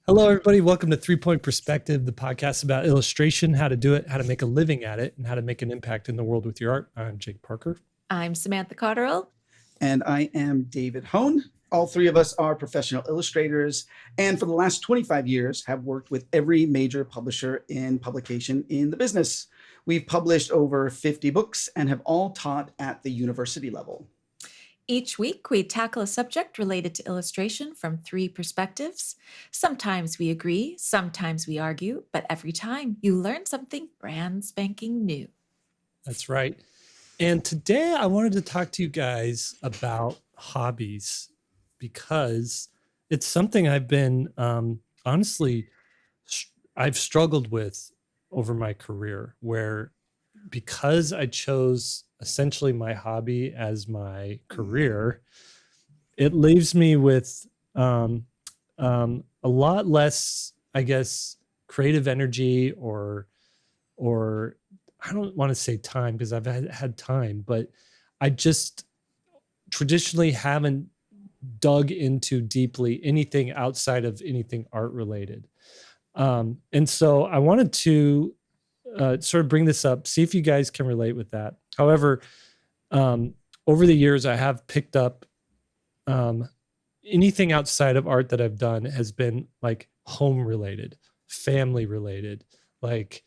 Hello, everybody. Welcome to 3 Point Perspective, the podcast about illustration, how to do it, how to make a living at it, and how to make an impact in the world with your art. I'm Jake Parker. I'm Samantha Cotterill. And I am David Hohn. All three of us are professional illustrators, and for the last 25 years have worked with every major publisher in publication in the business. We've published over 50 books and have all taught at the university level. Each week, we tackle a subject related to illustration from three perspectives. Sometimes we agree, sometimes we argue, but every time you learn something brand spanking new. That's right. And today I wanted to talk to you guys about hobbies because it's something I've been, honestly, I've struggled with over my career where because I chose essentially my hobby as my career, it leaves me with a lot less, I guess, creative energy or I don't want to say time because I've had time, but I just traditionally haven't dug into deeply anything outside of anything art related. And so I wanted to sort of bring this up, see if you guys can relate with that. However, over the years, I have picked up anything outside of art that I've done has been like home related, family related, like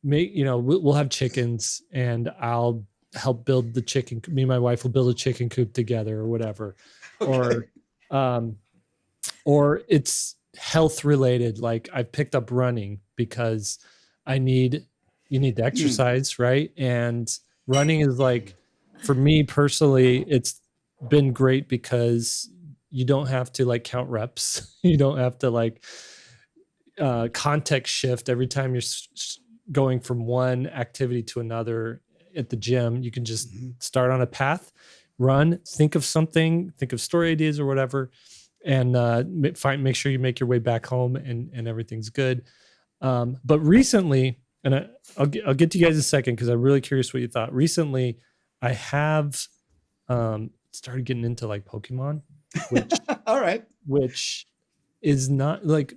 we'll have chickens and I'll help build the chicken. Me and my wife will build a chicken coop together or whatever. Okay. Or it's health related. Like I've picked up running because you need to exercise, right? And running is like, for me personally, it's been great because you don't have to like count reps. You don't have to like context shift every time you're going from one activity to another at the gym. You can just start on a path, run, think of something, think of story ideas or whatever, and make sure you make your way back home and everything's good. But recently, and I'll get to you guys in a second because I'm really curious what you thought. Recently, I have started getting into like Pokemon, which all right, which is not like,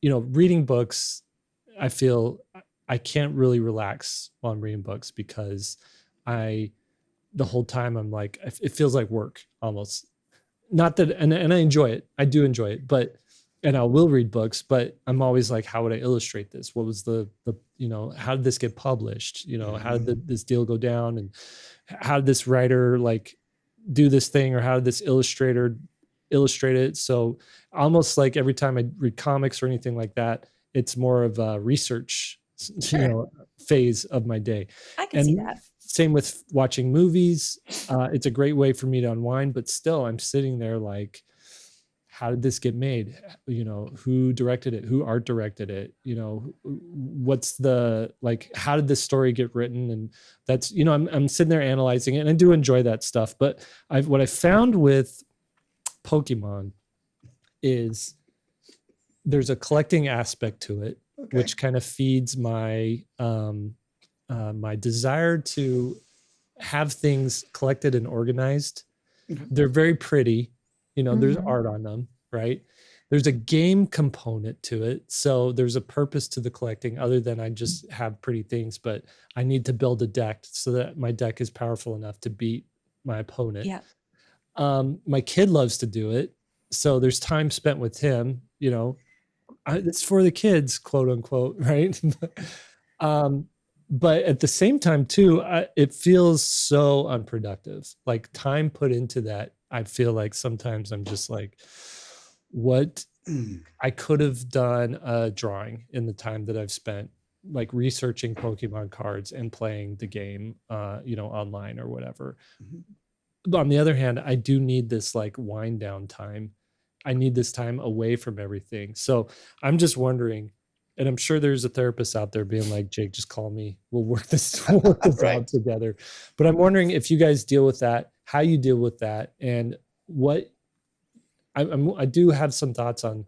reading books. I feel I can't really relax while I'm reading books because the whole time I'm like, it feels like work almost. Not that, and I enjoy it. I do enjoy it, and I will read books, but I'm always like, how would I illustrate this? What was the how did this get published? How did this deal go down? And how did this writer like do this thing? Or how did this illustrator illustrate it? So almost like every time I read comics or anything like that, it's more of a research, phase of my day. I can see that. Same with watching movies. It's a great way for me to unwind, but still I'm sitting there like, how did this get made? Who directed it? Who art directed it? What's how did this story get written? And that's, I'm sitting there analyzing it, and I do enjoy that stuff. But what I found with Pokemon is there's a collecting aspect to it, which kind of feeds my my desire to have things collected and organized. They're very pretty. There's art on them, right? There's a game component to it. So there's a purpose to the collecting other than I just have pretty things, but I need to build a deck so that my deck is powerful enough to beat my opponent. Yeah. My kid loves to do it. So there's time spent with him, it's for the kids, quote unquote, right? But at the same time too, it feels so unproductive. Like time put into that, I feel like sometimes I'm just like, what I could have done a drawing in the time that I've spent like researching Pokemon cards and playing the game, online or whatever. But on the other hand, I do need this like wind down time. I need this time away from everything. So I'm just wondering, and I'm sure there's a therapist out there being like, Jake, just call me. We'll work this right. out together. But I'm wondering if you guys deal with that, how you deal with that, and what I do have some thoughts on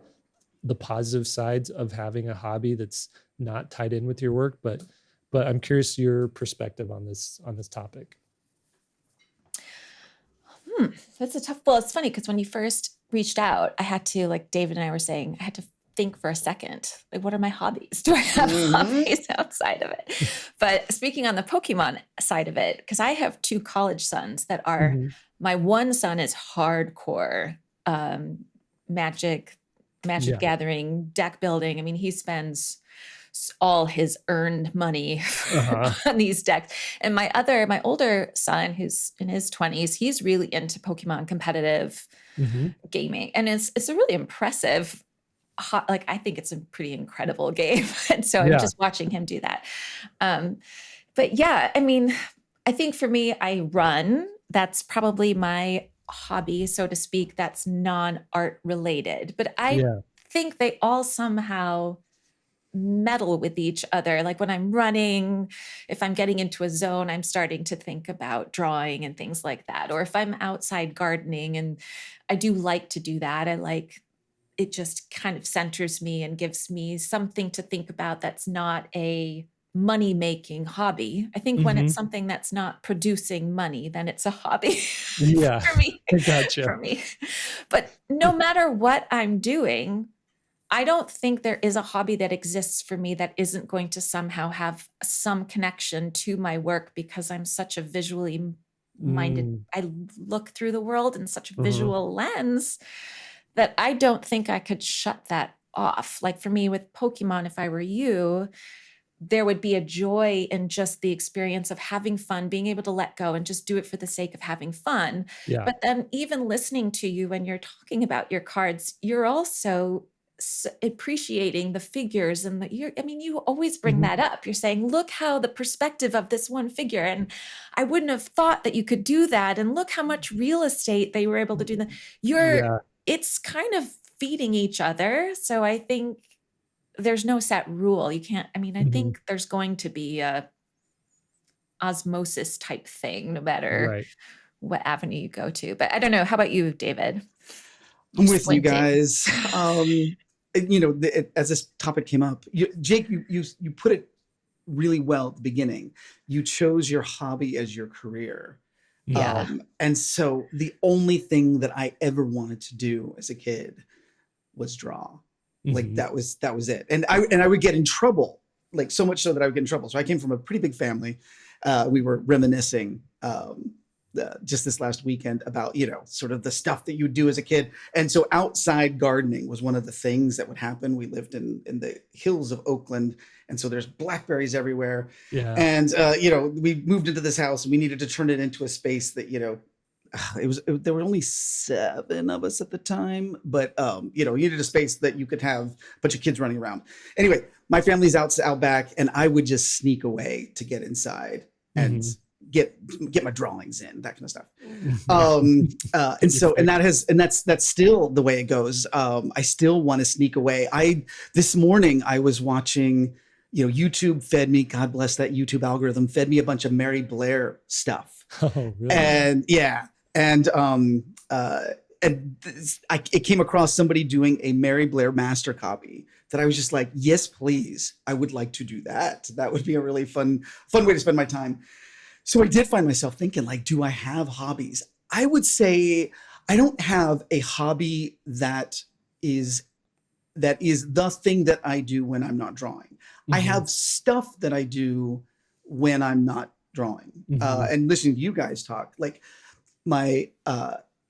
the positive sides of having a hobby that's not tied in with your work, but I'm curious your perspective on this topic. That's a tough, well, it's funny because when you first reached out, I had to, like David and I were saying, I had to think for a second, like, what are my hobbies? Do I have Mhm. hobbies outside of it? But speaking on the Pokemon side of it, because I have two college sons that are, Mhm. my one son is hardcore um, magic, magic Yeah. gathering, deck building. I mean, he spends all his earned money Uh-huh. on these decks. And my older son, who's in his 20s, he's really into Pokemon competitive Mhm. gaming. And it's a really impressive, like, I think it's a pretty incredible game. And so I'm Yeah. just watching him do that. Um, but yeah, I mean, I think for me, I run. That's probably my hobby, so to speak, that's non-art related. But I Yeah. think they all somehow meddle with each other. Like when I'm running, if I'm getting into a zone, I'm starting to think about drawing and things like that. Or if I'm outside gardening, and I do like to do that, I like, it just kind of centers me and gives me something to think about that's not a money making hobby. I think when it's Mhm. something that's not producing money, then it's a hobby Yeah. for me. I gotcha. For me. But no matter what I'm doing, I don't think there is a hobby that exists for me that isn't going to somehow have some connection to my work, because I'm such a visually minded. Mm. I look through the world in such a Mhm. visual lens that I don't think I could shut that off. Like for me with Pokemon, if I were you, there would be a joy in just the experience of having fun, being able to let go and just do it for the sake of having fun. Yeah. But then, even listening to you when you're talking about your cards, you're also appreciating the figures and I mean, you always bring Mhm. that up. You're saying, look how the perspective of this one figure, and I wouldn't have thought that you could do that. And look how much real estate they were able to do that. Yeah. It's kind of feeding each other. So I think there's no set rule. You can't, I mean, I Mhm. think there's going to be a osmosis type thing, no matter Right. what avenue you go to. But I don't know. How about you, David? I'm You're with you squinting. guys. As this topic came up, Jake, you put it really well at the beginning. You chose your hobby as your career. Yeah. And so the only thing that I ever wanted to do as a kid was draw. Like Mhm. that was it. And I would get in trouble, like so much so that I would get in trouble. So I came from a pretty big family. We were reminiscing just this last weekend about, sort of the stuff that you do as a kid. And so outside gardening was one of the things that would happen. We lived in the hills of Oakland. And so there's blackberries everywhere. Yeah. And, we moved into this house and we needed to turn it into a space that, there were only 7 of us at the time, but you needed a space that you could have a bunch of kids running around. Anyway, my family's out back, and I would just sneak away to get inside and Mhm. get my drawings in, that kind of stuff. Yeah. And Get your so and fix. that's still the way it goes. I still want to sneak away. This morning I was watching, YouTube fed me, God bless that YouTube algorithm, fed me a bunch of Mary Blair stuff. Oh, really? Oh, And yeah, and it came across somebody doing a Mary Blair master copy that I was just like, yes, please, I would like to do that. That would be a really fun way to spend my time. So I did find myself thinking, like, do I have hobbies? I would say I don't have a hobby is that is the thing that I do when I'm not drawing. I Mhm. have stuff that I do when I'm not drawing. Mhm. And listening to you guys talk, like my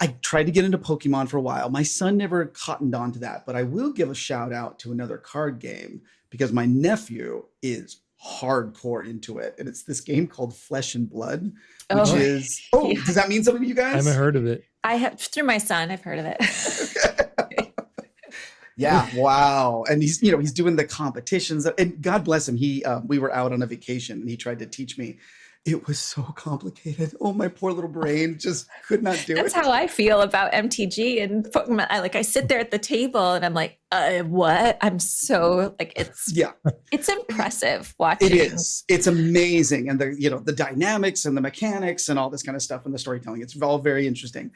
I tried to get into Pokemon for a while. My son never cottoned on to that, but I will give a shout out to another card game because my nephew is hardcore into it. And it's this game called Flesh and Blood, which oh, Oh, is, yeah. does that mean something to you I haven't guys? heard of it. I have, through my son, I've heard of it. Yeah, wow. And he's doing the competitions. And God bless him. We were out on a vacation and he tried to teach me. It was so complicated. Oh, my poor little brain just could not do That's it. how I feel about MTG and Pokemon. I sit there at the table and I'm like, what? I'm so like, Yeah. it's impressive It watching. is. It's amazing, and the dynamics and the mechanics and all this kind of stuff and the storytelling. It's all very interesting.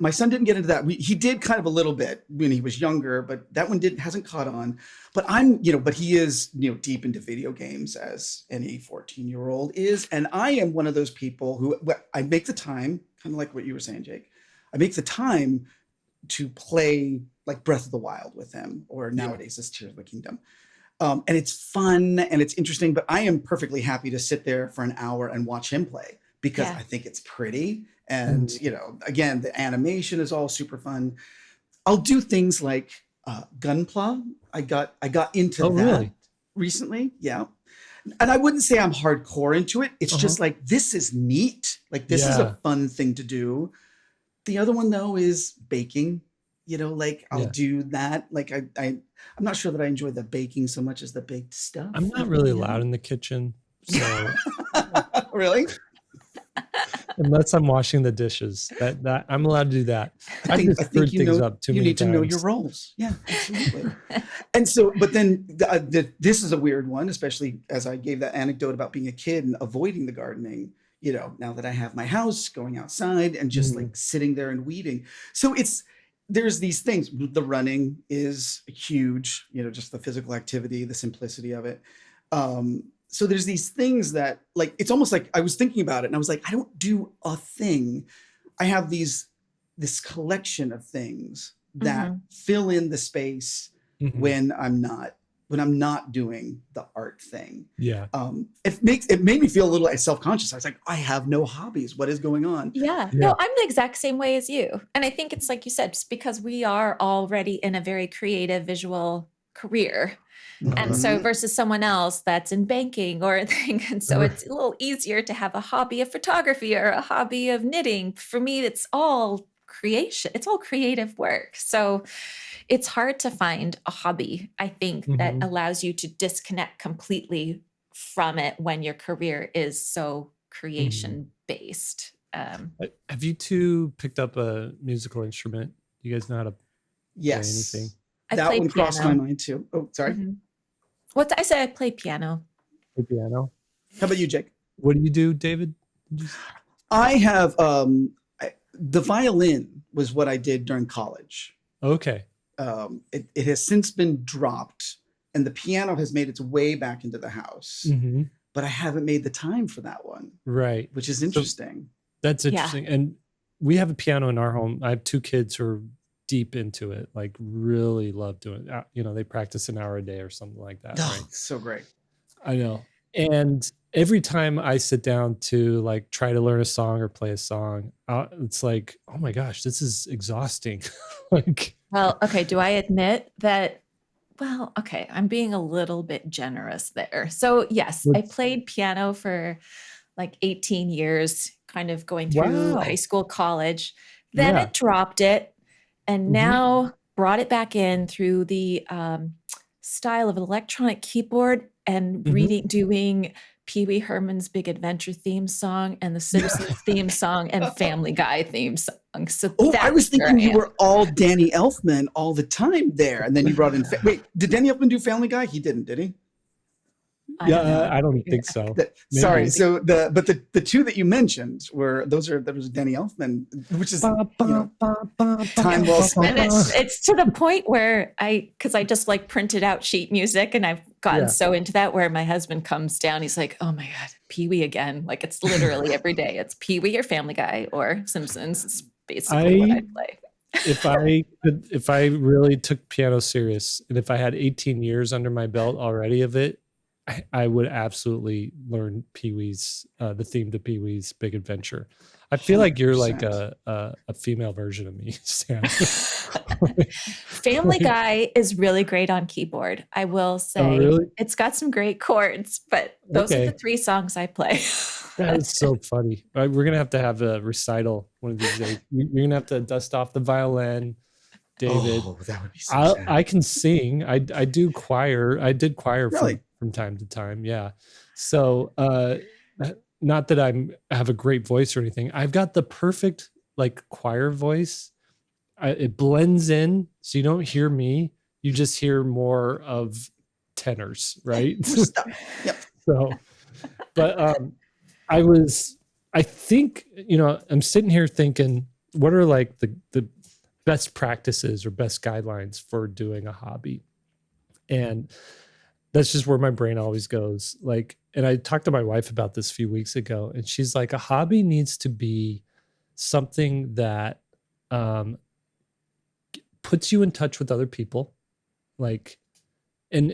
My son didn't get into that. He did kind of a little bit when he was younger, but that one hasn't caught on. But but he is deep into video games as any 14-year-old is, and I am one of those people who I make the time, kind of like what you were saying, Jake. I make the time to play like Breath of the Wild with him, or nowadays it's Tears of the Kingdom. And it's fun and it's interesting, but I am perfectly happy to sit there for an hour and watch him play because Yeah. I think it's pretty. And, again, the animation is all super fun. I'll do things like Gunpla. I got into that really? recently. Yeah. And I wouldn't say I'm hardcore into it. It's just like, this is neat. Like, this is a fun thing to do. The other one, though, is baking. Like I'll do that. Like I'm not sure that I enjoy the baking so much as the baked stuff. I'm not really loud in the kitchen, so Really? unless I'm washing the dishes, that I'm allowed to do that. I think screwed things up too you many need to know your times. roles. Yeah, absolutely. And so, but then this is a weird one, especially as I gave that anecdote about being a kid and avoiding the gardening. Now that I have my house, going outside and just like sitting there and weeding. So there's these things. The running is huge, just the physical activity, the simplicity of it. So there's these things that, like, it's almost like I was thinking about it and I was like, I don't do a thing. I have this collection of things that fill in the space when I'm not doing the art thing. Yeah. It made me feel a little self-conscious. I was like, I have no hobbies. What is going on? Yeah. No, I'm the exact same way as you. And I think it's like you said, just because we are already in a very creative visual career. And so versus someone else that's in banking or a thing. And so it's a little easier to have a hobby of photography or a hobby of knitting. For me, it's all creation. It's all creative work. So it's hard to find a hobby, I think, that allows you to disconnect completely from it when your career is so creation based. Have you two picked up a musical instrument? You guys know how to play anything? That one crossed my mind too. Oh, sorry. What I say? I play piano. Play piano. How about you, Jake? What do you do, David? I have the violin was what I did during college. Okay. It has since been dropped, and the piano has made its way back into the house. But I haven't made the time for that one. Right. Which is interesting. That's interesting. Yeah. And we have a piano in our home. I have two kids who are deep into it, like really love doing it. They practice an hour a day or something like that. Oh, right? So great. I know. And every time I sit down to like try to learn a song or play a song, it's like, oh my gosh, this is exhausting. Well, okay. Do I admit that? Well, okay. I'm being a little bit generous there. So yes, I played piano for like 18 years, kind of going through high school, college. Then I dropped it and now brought it back in through the style of an electronic keyboard and doing Pee Wee Herman's Big Adventure theme song and the Simpsons theme song and Family Guy theme song. So I was thinking you were all Danny Elfman all the time there, and then you brought in. Wait, did Danny Elfman do Family Guy? He didn't, did he? I don't think so. Sorry. So the two that you mentioned there was Danny Elfman, which is time well spent. And it's to the point where because I just like printed out sheet music, and I've gotten so into that where my husband comes down, he's like, oh my God, Pee Wee again. Like it's literally every day. It's Pee Wee or Family Guy or Simpsons. It's basically what I play. If I really took piano serious, and if I had 18 years under my belt already of it, I would absolutely learn Pee-wee's, the theme to Pee-wee's Big Adventure. I feel like you're like a female version of me, Sam. Family Guy is really great on keyboard. I will say. Oh, really? It's got some great chords, but those are the 3 songs I play. That is so funny. We're going to have a recital one of these days. You're going to have to dust off the violin, David. Oh, that would be so sad. I can sing. I do choir. I did choir really? from time to time. Yeah. So, not that I have a great voice or anything. I've got the perfect like choir voice. It blends in, so you don't hear me. You just hear more of tenors, right? Yep. So, but I think, I'm sitting here thinking, what are like the best practices or best guidelines for doing a hobby? And that's just where my brain always goes. Like, and I talked to my wife about this a few weeks ago, and she's like, a hobby needs to be something that puts you in touch with other people, like, and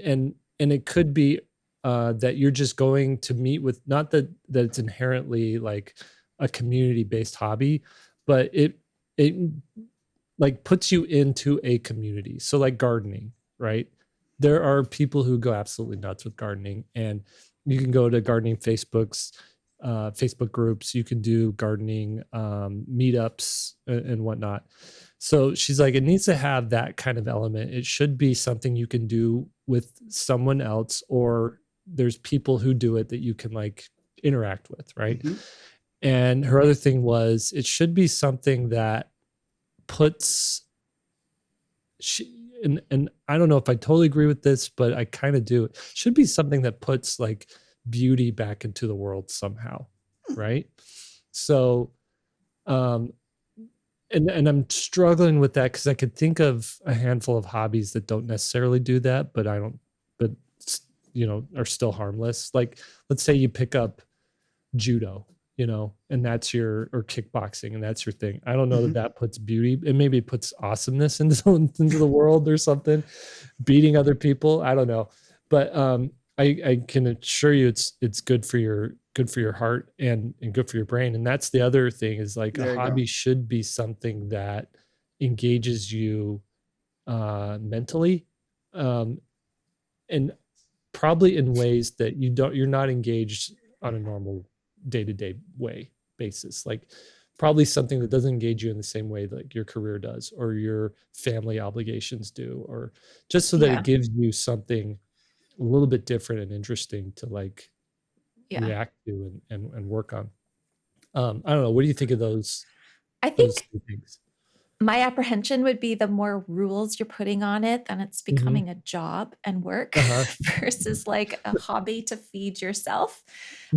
it could be that you're just going to meet with, not that it's inherently like a community-based hobby, but it like puts you into a community. So like gardening, right? There are people who go absolutely nuts with gardening, and you can go to gardening Facebook groups. You can do gardening meetups and whatnot. So she's like, it needs to have that kind of element. It should be something you can do with someone else, or there's people who do it that you can like interact with, right? Mhm. And her other thing was, it should be something that puts and I don't know if I totally agree with this, but I kind of do. It should be something that puts like beauty back into the world somehow, right? So um and I'm struggling with that because I could think of a handful of hobbies that don't necessarily do that, but but are still harmless. Like, let's say you pick up judo, and that's or kickboxing, and that's your thing. I don't know Mhm. that puts beauty, and maybe it puts awesomeness into the world or something, beating other people. I don't know. But I can assure you it's good for your heart and good for your brain. And that's the other thing, is like a There you go. hobby should be something that engages you mentally, and probably in ways that you're not engaged on a normal day-to-day basis. Like, probably something that doesn't engage you in the same way that like your career does, or your family obligations do, or just so that Yeah. it gives you something a little bit different and interesting to like Yeah. react to and work on. I don't know. What do you think of those I those think two things? my apprehension would be the more rules you're putting on it, then it's Mm-hmm. becoming a job and work Uh-huh. versus like a hobby to feed yourself.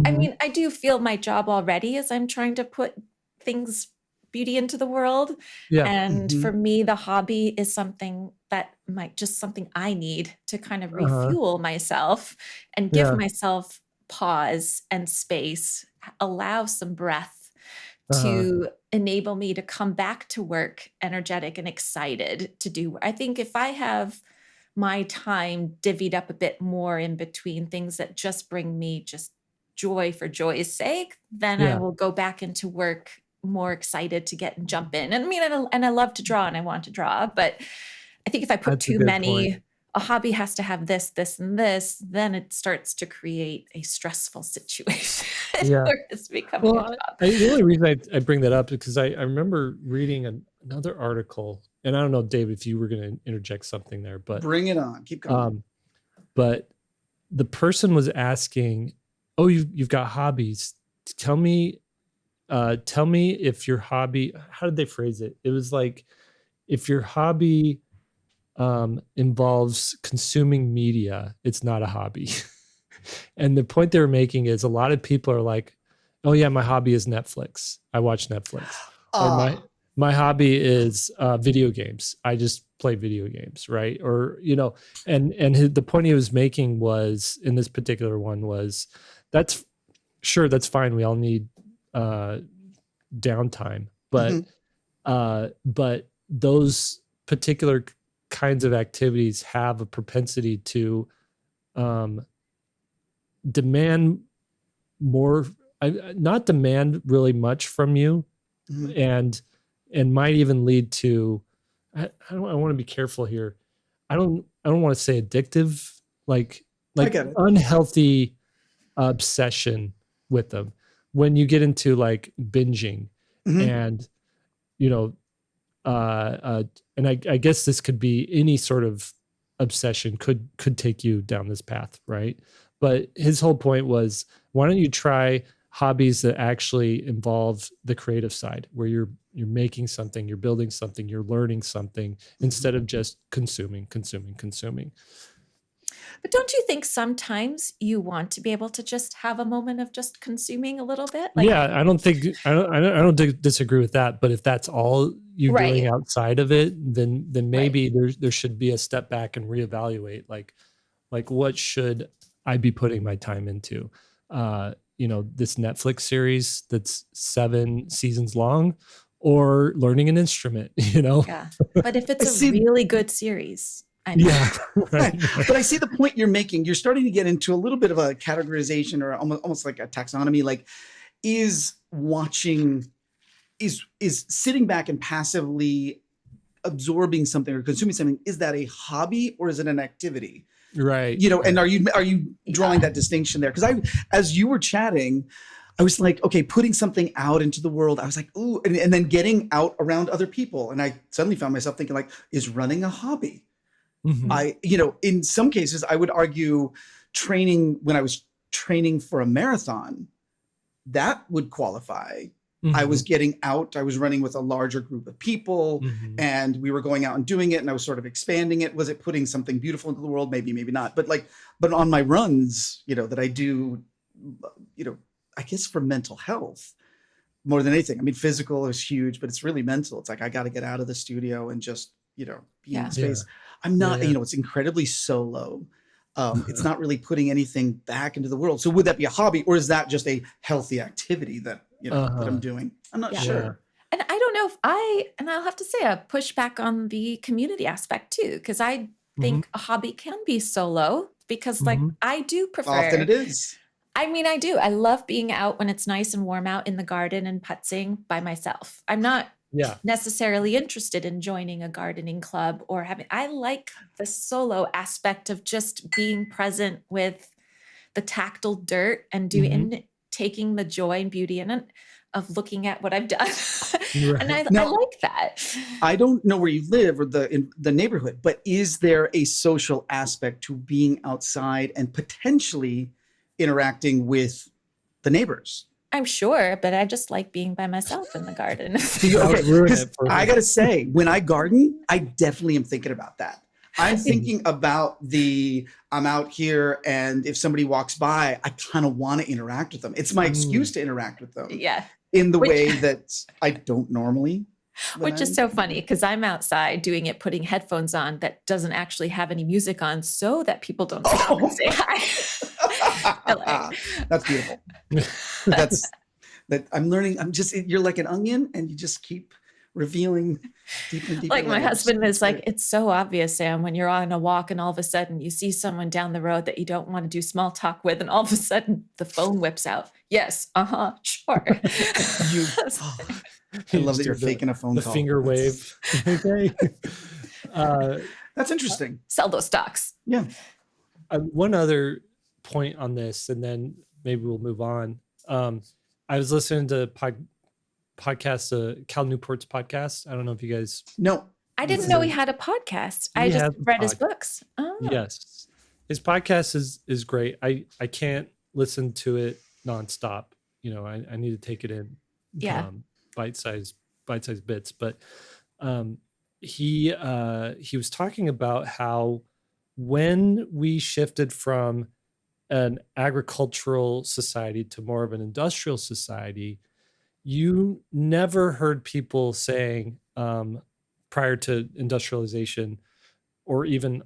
I Mm-hmm. mean, I do feel my job already as I'm trying to put things, beauty into the world. Yeah. And Mhm. for me, the hobby is something that might just something I need to kind of Uh-huh. refuel myself and give Yeah. myself pause and space, allow some breath Uh-huh. to enable me to come back to work energetic and excited to do. I think if I have my time divvied up a bit more in between things that just bring me just joy for joy's sake, then I Yeah. will go back into work more excited to get and jump in. And I mean, and I love to draw and I want to draw, but I think if I put That's a too good point. many, a hobby has to have this, this, and this, then it starts to create a stressful situation Yeah. where it's becoming a Well, job. the only reason I bring that up is because I remember reading another article, and I don't know, David, if you were going to interject something there, but Bring it on. Keep going. but the person was asking, "Oh, you've got hobbies. Tell me, if your hobby." How did they phrase it? It was like, if your hobby involves consuming media, it's not a hobby. And the point they were making is, a lot of people are like, "Oh yeah, my hobby is Netflix. I watch Netflix," or Ah. my hobby is video games. I just play video games, right? Or the point he was making was, in this particular one, was, that's sure, that's fine. We all need uh, downtime, Mhm. but those particular kinds of activities have a propensity to um, demand more, not demand really much from you, Mhm. and might even lead to, I want to be careful here. I don't want to say addictive, like I get it. unhealthy obsession with them. When you get into like binging, Mhm. and you know and I guess this could be any sort of obsession, could take you down this path, right? But his whole point was, why don't you try hobbies that actually involve the creative side, where you're making something, you're building something, you're learning something, instead of just consuming. But don't you think sometimes you want to be able to just have a moment of just consuming a little bit? Like, Yeah, I don't disagree with that. But if that's all you're doing right. outside of it, then Right. maybe there should be a step back and reevaluate, like what should I be putting my time into? This Netflix series that's 7 seasons long, or learning an instrument, Yeah. But if it's I a see. really good series, I know. Yeah. Right. But I see the point you're making. You're starting to get into a little bit of a categorization or almost like a taxonomy. Like, is watching, is sitting back and passively absorbing something or consuming something, is that a hobby or is it an activity? Right. And are you drawing that distinction there? Because as you were chatting, I was like, okay, putting something out into the world. I was like, ooh, and then getting out around other people. And I suddenly found myself thinking, like, is running a hobby? Mhm. In some cases, I would argue training, when I was training for a marathon, that would qualify. I was Mhm. getting out, I was running with a larger group of people, Mhm. and we were going out and doing it, and I was sort of expanding it. Was it putting something beautiful into the world? Maybe, maybe not. But on my runs, that I do, I guess for mental health more than anything. I mean, physical is huge, but it's really mental. It's like I got to get out of the studio and just, be in Yeah. the Yeah. space. I'm not, Yeah. it's incredibly solo. It's not really putting anything back into the world. So would that be a hobby, or is that just a healthy activity that that I'm doing? I'm not Yeah. sure. And I don't know if and I'll have to say a push back on the community aspect too, because I Mhm. think a hobby can be solo because like Mhm. I do Often prefer, it is. I mean, I do. I love being out when it's nice and warm out in the garden and putzing by myself. I'm not Yeah. necessarily interested in joining a gardening club or I like the solo aspect of just being present with the tactile dirt and Mhm. taking the joy and beauty in it of looking at what I've done. And Right. I Now, like that. I don't know where you live or in the neighborhood, but is there a social aspect to being outside and potentially interacting with the neighbors? I'm sure, but I just like being by myself in the garden. That Okay, would ruin because it for I me. gotta say, when I garden, I definitely am thinking about that. I'm thinking about I'm out here, and if somebody walks by, I kind of want to interact with them. It's my excuse to interact with them Yeah. in the Which way that I don't normally when which is I'm. so funny because I'm outside doing it, putting headphones on that doesn't actually have any music on so that people don't stop and say hi. Like, That's beautiful. That's that I'm learning. You're like an onion, and you just keep revealing deeper and deeper like my layers. husband It's is like, great. it's so obvious, Sam, when you're on a walk and all of a sudden you see someone down the road that you don't want to do small talk with, and all of a sudden the phone whips out. Yes, sure. You, I You love just that do you're faking a phone the call. finger wave. Okay. Uh, That's interesting. Sell those stocks. Yeah. one other point on this, and then maybe we'll move on. I was listening to podcast, Cal Newport's podcast. I don't know if you guys. No. I What's didn't his know name? he had a podcast. I He just has a read his podcast. books. Oh. Yes, his podcast is great. I can't listen to it nonstop. I need to take it in, Yeah. bite-sized bits. But he was talking about how when we shifted from an agricultural society to more of an industrial society, you never heard people saying, prior to industrialization, or even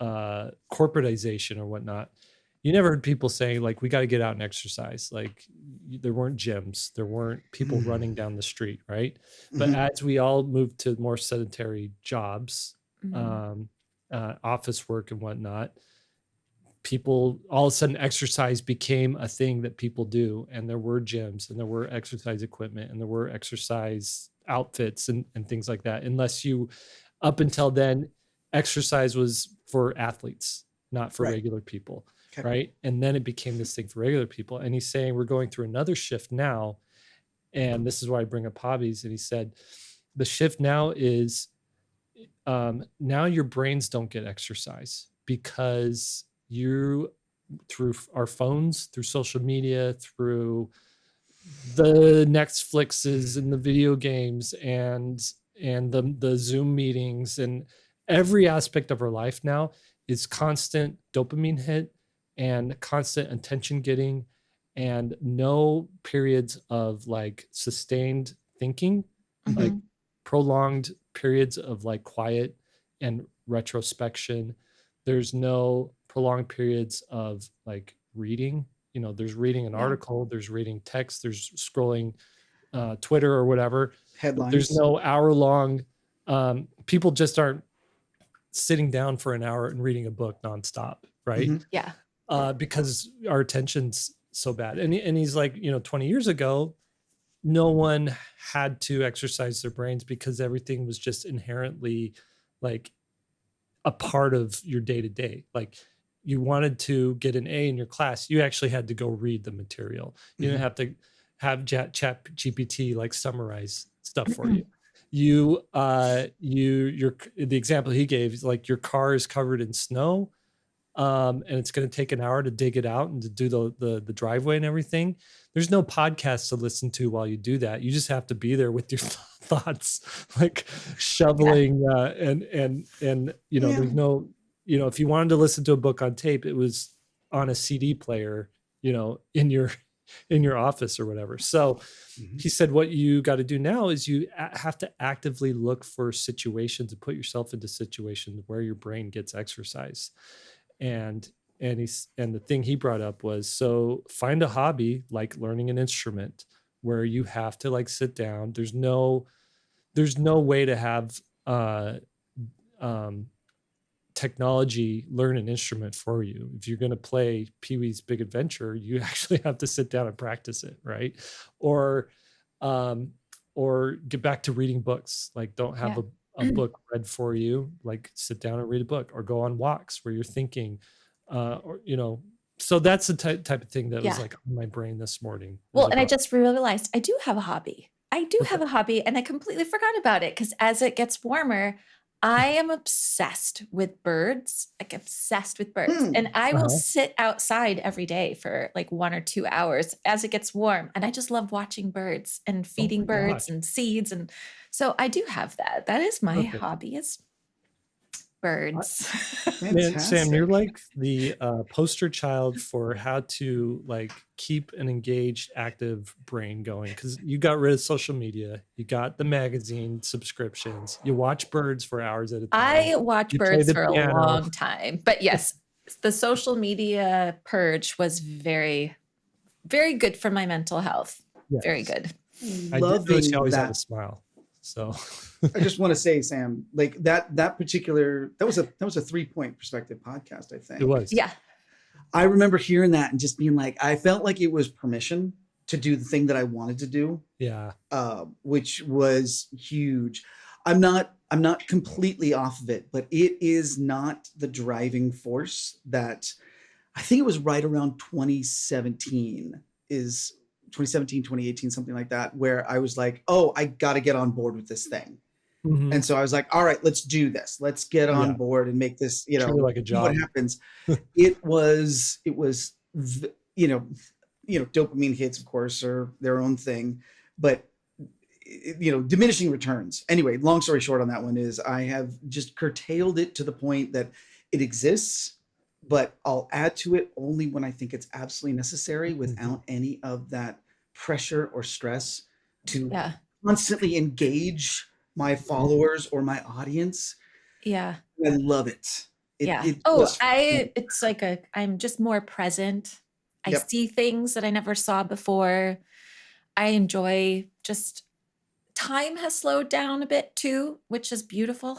corporatization or whatnot, you never heard people saying, like, we got to get out and exercise. Like, there weren't gyms, there weren't people running down the street, right? But Mhm. as we all moved to more sedentary jobs, Mhm. office work and whatnot, people, all of a sudden, exercise became a thing that people do, and there were gyms, and there were exercise equipment, and there were exercise outfits and things like that. Unless you, up until then, exercise was for athletes, not for Right. regular people. Okay. Right. And then it became this thing for regular people. And he's saying we're going through another shift now. And this is why I bring up hobbies. And he said the shift now is, now your brains don't get exercise because you, through our phones, through social media, through the Netflixes and the video games and the Zoom meetings, and every aspect of our life now is constant dopamine hit and constant attention getting, and no periods of like sustained thinking, like Mhm. prolonged periods of like quiet and retrospection. There's no prolonged periods of like reading. There's reading an Yeah. article, there's reading text, there's scrolling Twitter or whatever. Headlines. There's no hour-long. People just aren't sitting down for an hour and reading a book nonstop, right? Mhm. Yeah. Because our attention's so bad. And he's like, 20 years ago, no one had to exercise their brains because everything was just inherently like a part of your day to day. Like you wanted to get an A in your class, you actually had to go read the material. You didn't have to have chat GPT like summarize stuff for you. The example he gave is like your car is covered in snow, and it's going to take an hour to dig it out and to do the driveway and everything. There's no podcast to listen to while you do that. You just have to be there with your thoughts, like shoveling, and Yeah. there's no, if you wanted to listen to a book on tape, it was on a CD player, in your office or whatever. So he said, what you got to do now is you have to actively look for situations and put yourself into situations where your brain gets exercise. And the thing he brought up was, so find a hobby like learning an instrument where you have to like sit down. There's no way to have technology learn an instrument for you. If you're going to play Pee-wee's Big Adventure, you actually have to sit down and practice it, right? Or get back to reading books. Like don't have a book read for you, like sit down and read a book, or go on walks where you're thinking, so that's the type of thing that was like on my brain this morning. Well, and I just realized I do have a hobby. Have a hobby, and I completely forgot about it because as it gets warmer, I am obsessed with birds, and I will sit outside every day for like 1 or 2 hours as it gets warm. And I just love watching birds and feeding birds and seeds. And so I do have that. That is my hobby, is birds. Man, Sam, you're like the poster child for how to like keep an engaged, active brain going, because you got rid of social media, you got the magazine subscriptions, you watch birds for hours at a time. I watch birds for a long time, but yes, the social media purge was very, very good for my mental health. Yes. Very good. I did notice you always had a smile. So I just want to say, Sam, like that was a 3-point perspective podcast, I think. It was. Yeah. I remember hearing that and just being like, I felt like it was permission to do the thing that I wanted to do. Yeah. Which was huge. I'm not completely off of it, but it is not the driving force that I think it was right around 2017, 2018, something like that, where I was like, oh, I got to get on board with this thing. Mm-hmm. And so I was like, all right, let's do this. Let's get on board and make this, like a job. What happens. It was, dopamine hits, of course, are their own thing, but diminishing returns. Anyway, long story short on that one is I have just curtailed it to the point that it exists, but I'll add to it only when I think it's absolutely necessary without any of that pressure or stress to constantly engage my followers or my audience. Yeah. I love it. It's like I'm just more present. I see things that I never saw before. I enjoy just time has slowed down a bit too, which is beautiful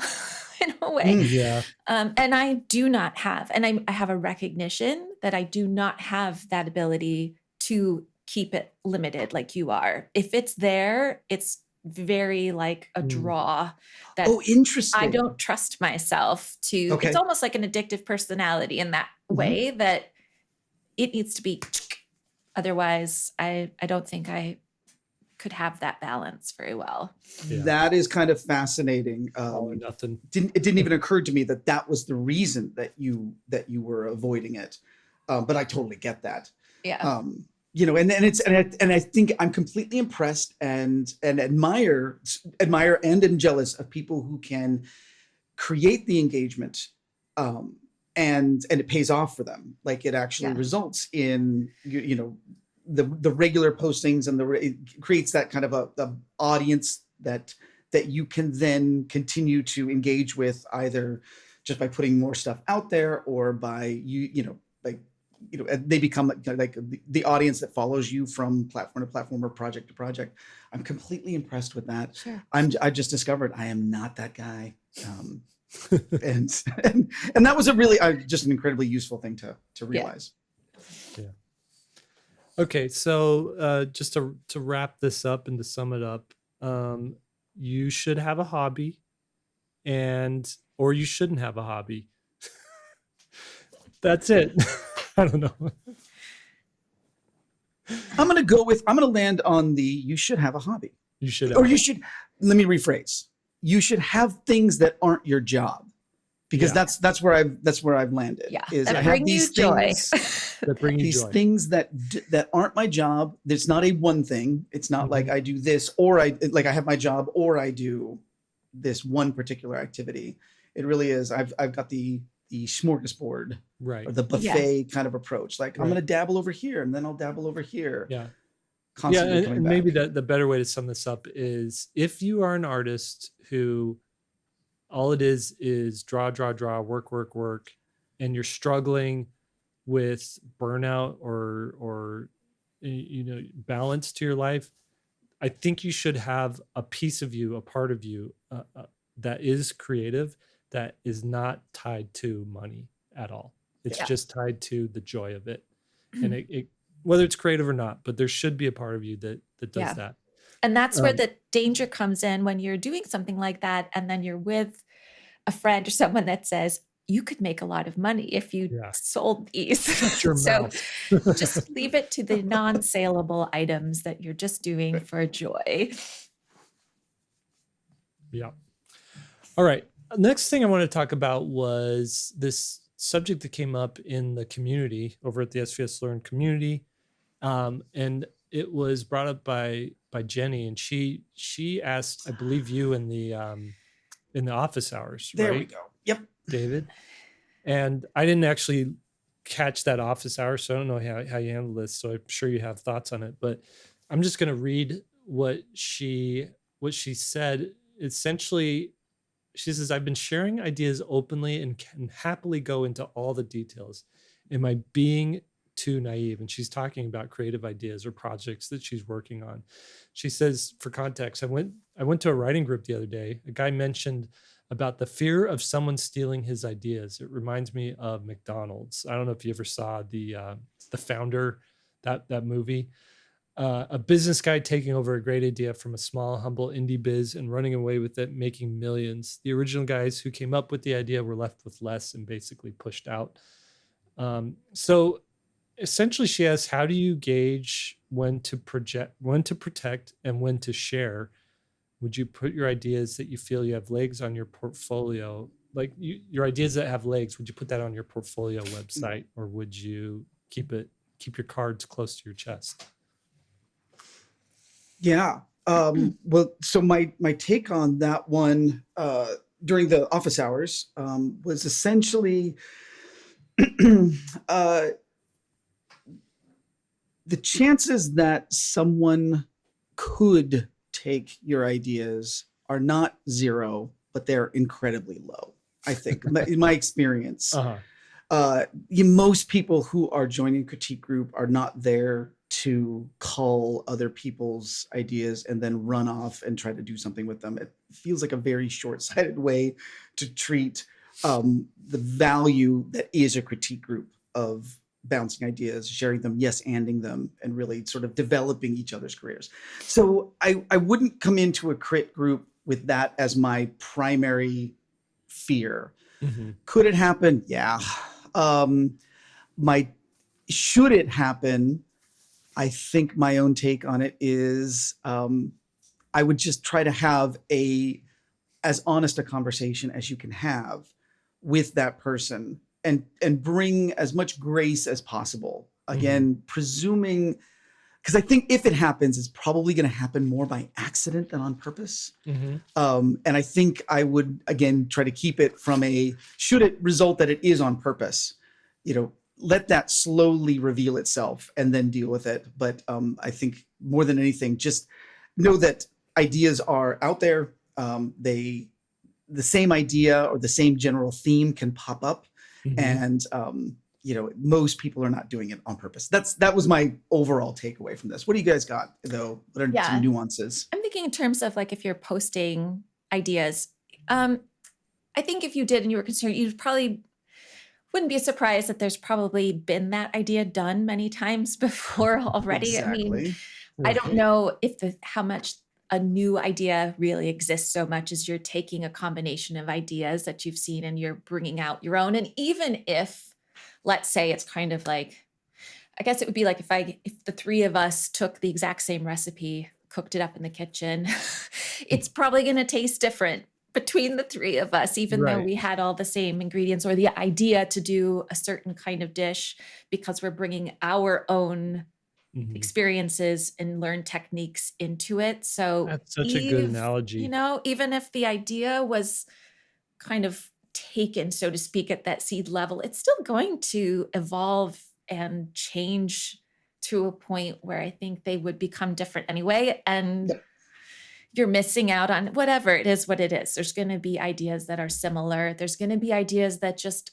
in a way. And I do not have, and I have a recognition that I do not have that ability to keep it limited like you are. If it's there, it's very like a draw that interesting. I don't trust myself to. It's almost like an addictive personality in that way that it needs to be. Otherwise, I don't think I could have that balance very well. That is kind of fascinating. Nothing. It didn't even occur to me that was the reason that you were avoiding it. But I totally get that. Yeah. And I think I'm completely impressed and admire and am jealous of people who can create the engagement, and it pays off for them. Like it actually results in the regular postings, and it creates that kind of a audience that you can then continue to engage with, either just by putting more stuff out there or by by they become like the audience that follows you from platform to platform or project to project. I'm completely impressed with that. Sure. I just discovered I am not that guy. And that was a really just an incredibly useful thing to realize. Yeah. Okay, so just to wrap this up and to sum it up, you should have a hobby, or you shouldn't have a hobby. That's it. I don't know. I'm gonna land on you should have a hobby. You should have. Or you should, let me rephrase. You should have things that aren't your job. Because that's where I've landed. Yeah, is that I have bring these you joy. things, That bring you these joy. things that aren't my job. It's not a one thing. It's not like I do this or I have my job or I do this one particular activity. It really is. I've got the smorgasbord, Right. or the buffet kind of approach. Like I'm Right. going to dabble over here and then I'll dabble over here. Yeah. Constantly Yeah, coming and back. maybe the better way to sum this up is, if you are an artist who all it is draw, work, and you're struggling with burnout or balance to your life, I think you should have a piece of you, a part of you that is creative, that is not tied to money at all. It's just tied to the joy of it, and it whether it's creative or not, but there should be a part of you that does that. And that's where the danger comes in when you're doing something like that, and then you're with a friend or someone that says, you could make a lot of money if you sold these. Shut your So mouth. just leave it to the non-saleable items that you're just doing for joy. Yeah. All right. Next thing I want to talk about was this subject that came up in the community over at the SVSLEARN community. And it was brought up by Jenny, and she asked, I believe, you in the office hours. There right? we go. Yep. David. And I didn't actually catch that office hour, so I don't know how you handle this. So I'm sure you have thoughts on it, but I'm just going to read what she said. Essentially, she says, I've been sharing ideas openly and can happily go into all the details. Am I being too naive? And she's talking about creative ideas or projects that she's working on. She says, for context, I went to a writing group the other day. A guy mentioned about the fear of someone stealing his ideas. It reminds me of McDonald's. I don't know if you ever saw the Founder, that movie. A business guy taking over a great idea from a small, humble indie biz and running away with it, making millions. The original guys who came up with the idea were left with less and basically pushed out. So essentially, she asks, how do you gauge when to protect, and when to share? Would you put your ideas that you feel you have legs on your portfolio, like your ideas that have legs, would you put that on your portfolio website, or would you keep your cards close to your chest? Yeah. Well, so my take on that one during the office hours was essentially the chances that someone could take your ideas are not zero, but they're incredibly low, I think, in my experience. Most people who are joining a critique group are not there to cull other people's ideas and then run off and try to do something with them. It feels like a very short-sighted way to treat the value that is a critique group of bouncing ideas, sharing them, yes-anding them, and really sort of developing each other's careers. So I wouldn't come into a crit group with that as my primary fear. Mm-hmm. Could it happen? Yeah. Should it happen? I think my own take on it is I would just try to have as honest a conversation as you can have with that person and bring as much grace as possible. Again, presuming, because I think if it happens, it's probably going to happen more by accident than on purpose. And I think I would, again, try to keep it from should it result that it is on purpose, let that slowly reveal itself and then deal with it. But I think more than anything, just know that ideas are out there. The same idea or the same general theme can pop up. And most people are not doing it on purpose. That was my overall takeaway from this. What do you guys got, though? What are Yeah. some nuances? I'm thinking in terms of like if you're posting ideas, I think if you did and you were concerned, you probably wouldn't be surprised that there's probably been that idea done many times before already. Exactly. I mean, I don't know if how much a new idea really exists so much as you're taking a combination of ideas that you've seen and you're bringing out your own. And even if, let's say it's kind of like, I guess it would be like if the three of us took the exact same recipe, cooked it up in the kitchen, it's probably going to taste different between the three of us, even though Right. we had all the same ingredients or the idea to do a certain kind of dish, because we're bringing our own Mhm. experiences and learn techniques into it. So That's such a good analogy. even if the idea was kind of taken, so to speak, at that seed level, it's still going to evolve and change to a point where I think they would become different anyway. And Yep. you're missing out on whatever it is, what it is. There's going to be ideas that are similar. There's going to be ideas that just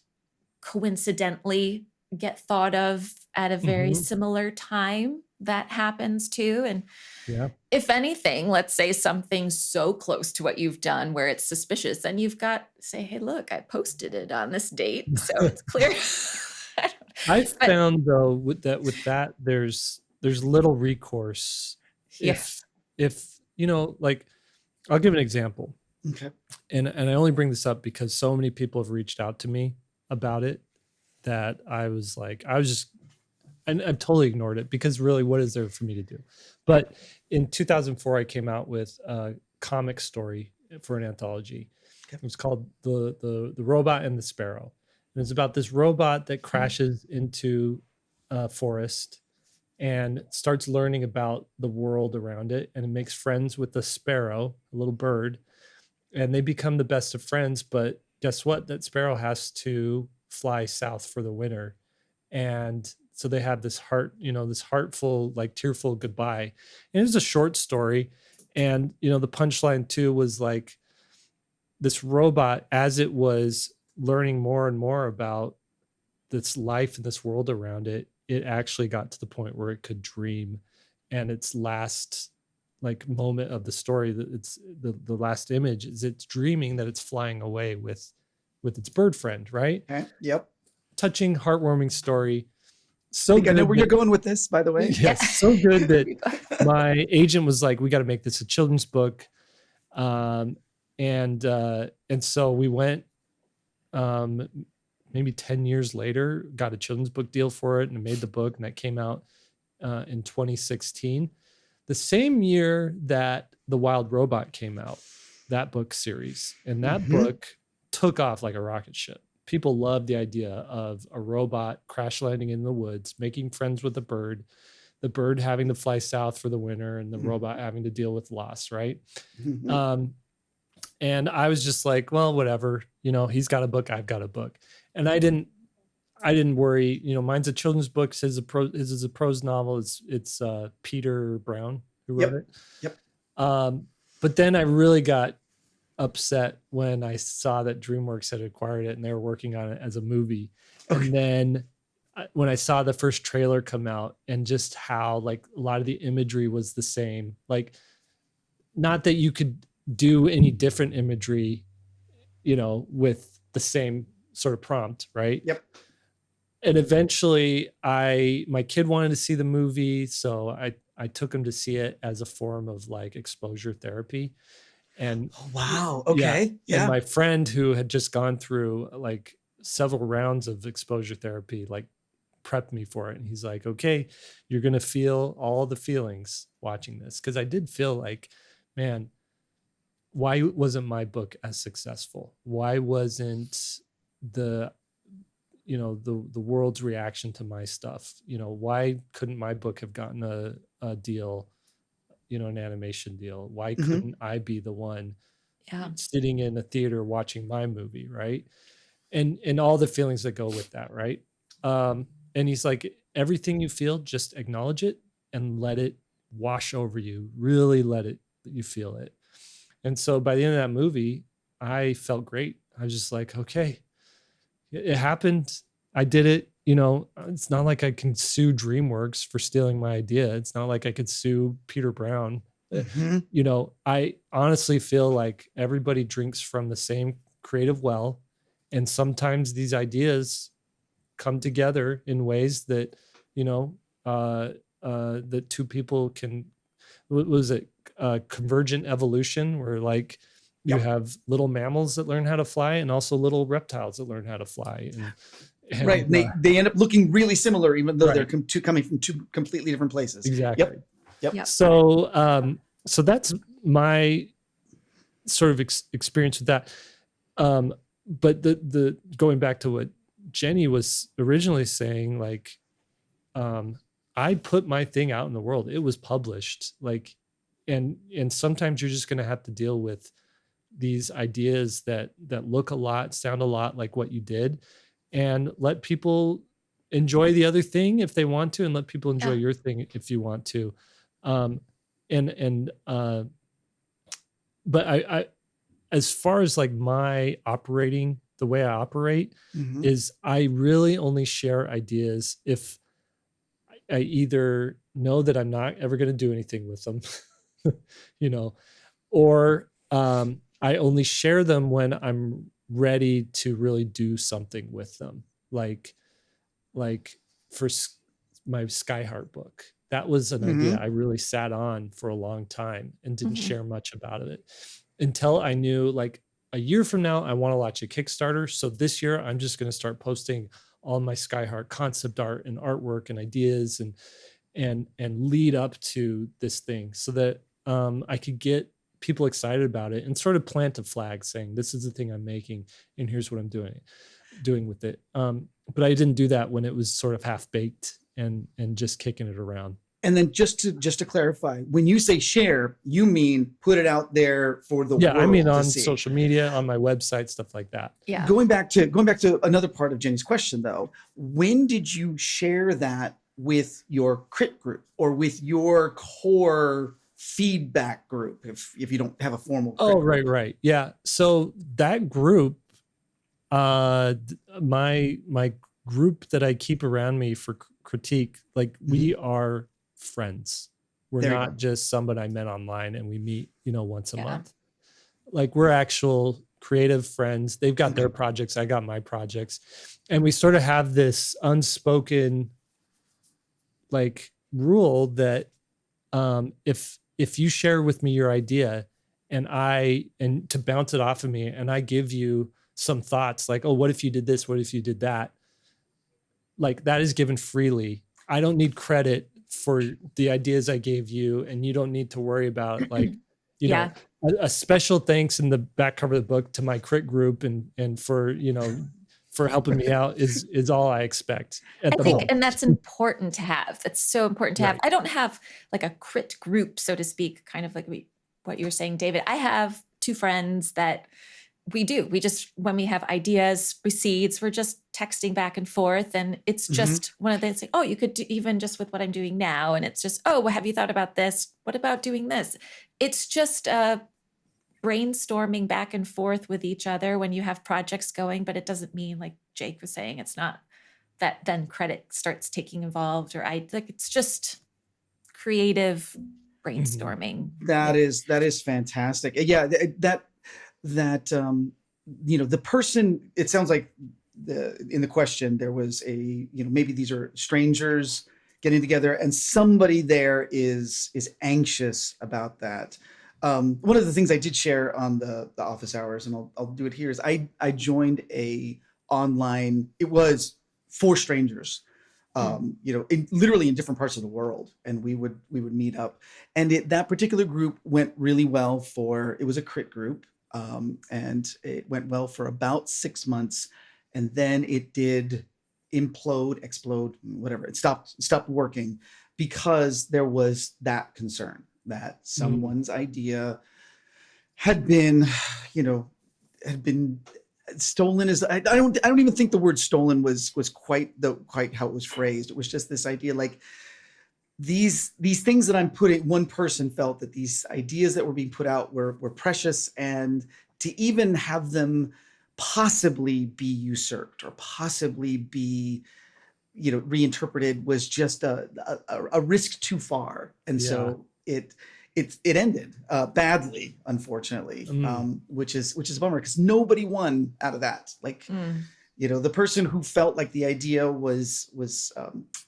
coincidentally get thought of at a very Mhm. similar time. That happens too. And Yeah. if anything, let's say something so close to what you've done where it's suspicious, then you've got to say, hey, look, I posted it on this date. So it's clear. I But- found though with that there's little recourse Yeah. if like I'll give an example. Okay. And I only bring this up because so many people have reached out to me about it that I was just and I've totally ignored it because really what is there for me to do? But in 2004 I came out with a comic story for an anthology. Okay. It was called the Robot and the Sparrow. And it's about this robot that crashes into a forest and starts learning about the world around it, and it makes friends with the sparrow, a little bird, and they become the best of friends. But guess what? That sparrow has to fly south for the winter. And so they have this this heartful, like tearful goodbye. And it was a short story. And, the punchline too was like this robot, as it was learning more and more about this life and this world around it, it actually got to the point where it could dream. And its last like moment of the story, that it's the last image is it's dreaming that it's flying away with its bird friend, right? Okay. Yep. Touching, heartwarming story. I So think I know good where you're going with this, by the way. Yes, so good that my agent was like, we got to make this a children's book. And so we went, maybe 10 years later, got a children's book deal for it and made the book, and that came out in 2016, the same year that The Wild Robot came out, that book series. And that book took off like a rocket ship. People loved the idea of a robot crash landing in the woods, making friends with the bird having to fly south for the winter, and the robot having to deal with loss, right? And I was just like, well, whatever, he's got a book, I've got a book. And I didn't worry, mine's a children's book. His is a prose novel. It's Peter Brown who wrote it. Yep. But then I really got upset when I saw that DreamWorks had acquired it and they were working on it as a movie. Okay. And then when I saw the first trailer come out and just how like a lot of the imagery was the same, like not that you could do any different imagery, with the same sort of prompt, right? Yep. And eventually my kid wanted to see the movie, so I took him to see it as a form of like exposure therapy. And wow. Okay. Yeah. And my friend who had just gone through like several rounds of exposure therapy, like prepped me for it. And he's like, okay, you're going to feel all the feelings watching this. Cause I did feel like, man, why wasn't my book as successful? Why wasn't the world's reaction to my stuff? Why couldn't my book have gotten a deal, an animation deal? Why couldn't I be the one sitting in a theater watching my movie, right? And all the feelings that go with that, right? And he's like, everything you feel, just acknowledge it and let it wash over you. Really let you feel it. And so by the end of that movie, I felt great. I was just like, okay, it happened. I did it. it's not like I can sue DreamWorks for stealing my idea. It's not like I could sue Peter Brown. I honestly feel like everybody drinks from the same creative well, and sometimes these ideas come together in ways that, that two people can, what was it? Convergent evolution, where like you have little mammals that learn how to fly and also little reptiles that learn how to fly. And right. They end up looking really similar, even though they're coming from two completely different places. Exactly. Yep. So that's my sort of experience with that. But the going back to what Jenny was originally saying, like, I put my thing out in the world. It was published, like, and sometimes you're just going to have to deal with these ideas that look a lot, sound a lot like what you did, and let people enjoy the other thing if they want to, and let people enjoy your thing if you want to. But I as far as like my operating, the way I operate is I really only share ideas if I either know that I'm not ever going to do anything with them, or I only share them when I'm ready to really do something with them. Like for my Skyheart book, that was an idea I really sat on for a long time and didn't share much about it until I knew, like, a year from now, I want to launch a Kickstarter. So this year, I'm just going to start posting all my Skyheart concept art and artwork and ideas and lead up to this thing, so that I could get people excited about it and sort of plant a flag saying, this is the thing I'm making and here's what I'm doing with it. But I didn't do that when it was sort of half baked and just kicking it around. And then just to clarify, when you say share, you mean put it out there for the world I mean to on see. Social media, on my website, stuff like that. Yeah. Going back to another part of Jenny's question, though, when did you share that with your crit group or with your core feedback group, if you don't have a formal crit group? Right. Yeah. So that group, my group that I keep around me for critique, like we are friends. We're not just somebody I met online and we meet, once a month. Like, we're actual creative friends. They've got their projects, I got my projects, and we sort of have this unspoken like rule that if you share with me your idea and to bounce it off of me, and I give you some thoughts like, oh, what if you did this? What if you did that? Like, that is given freely. I don't need credit for the ideas I gave you, and you don't need to worry about, like, know, a special thanks in the back cover of the book to my crit group and for, for helping me out is all I expect. I think, and that's important to have. That's so important to have. I don't have like a crit group, so to speak, kind of like what you were saying, David. I have two friends that we just, when we have ideas, proceeds, we're just texting back and forth. And it's just one of the things, like, oh, you could do even just with what I'm doing now. And it's just, oh, well, have you thought about this? What about doing this? It's just brainstorming back and forth with each other when you have projects going, but it doesn't mean, like Jake was saying, it's not that then credit starts taking involved, or it's just creative brainstorming. That is fantastic. Yeah, that the person, it sounds like in the question there was maybe these are strangers getting together and somebody there is anxious about that. One of the things I did share on the office hours, and I'll do it here, is I joined a online, it was for strangers, literally in different parts of the world, and we would meet up, and that particular group went really well it was a crit group. And it went well for about 6 months, and then it did explode, whatever. It stopped working because there was that concern that someone's idea had been stolen. I don't even think the word stolen was quite how it was phrased. It was just this idea, like, these things that I'm putting, one person felt that these ideas that were being put out were precious, and to even have them possibly be usurped or possibly be reinterpreted was just a risk too far, and so it ended badly, unfortunately, which is a bummer because nobody won out of that. Like, the person who felt like the idea was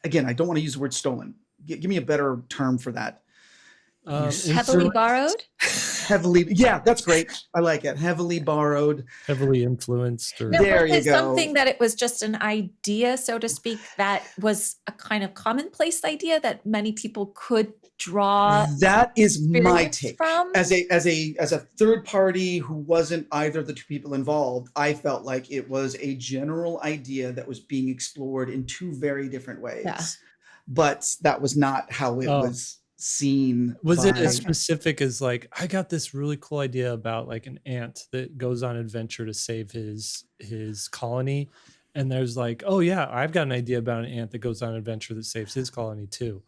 again, I don't want to use the word stolen. Give me a better term for that. Heavily borrowed. Yeah, that's great. I like it. Heavily borrowed, heavily influenced. Or... Now, there was you it go. Something that it was just an idea, so to speak, that was a kind of commonplace idea that many people could draw. That is my take. From? As a third party who wasn't either of the two people involved, I felt like it was a general idea that was being explored in two very different ways. Yeah. But that was not how it was seen. Was it as specific as like, I got this really cool idea about like an ant that goes on adventure to save his colony, and there's like, oh yeah, I've got an idea about an ant that goes on adventure that saves his colony too.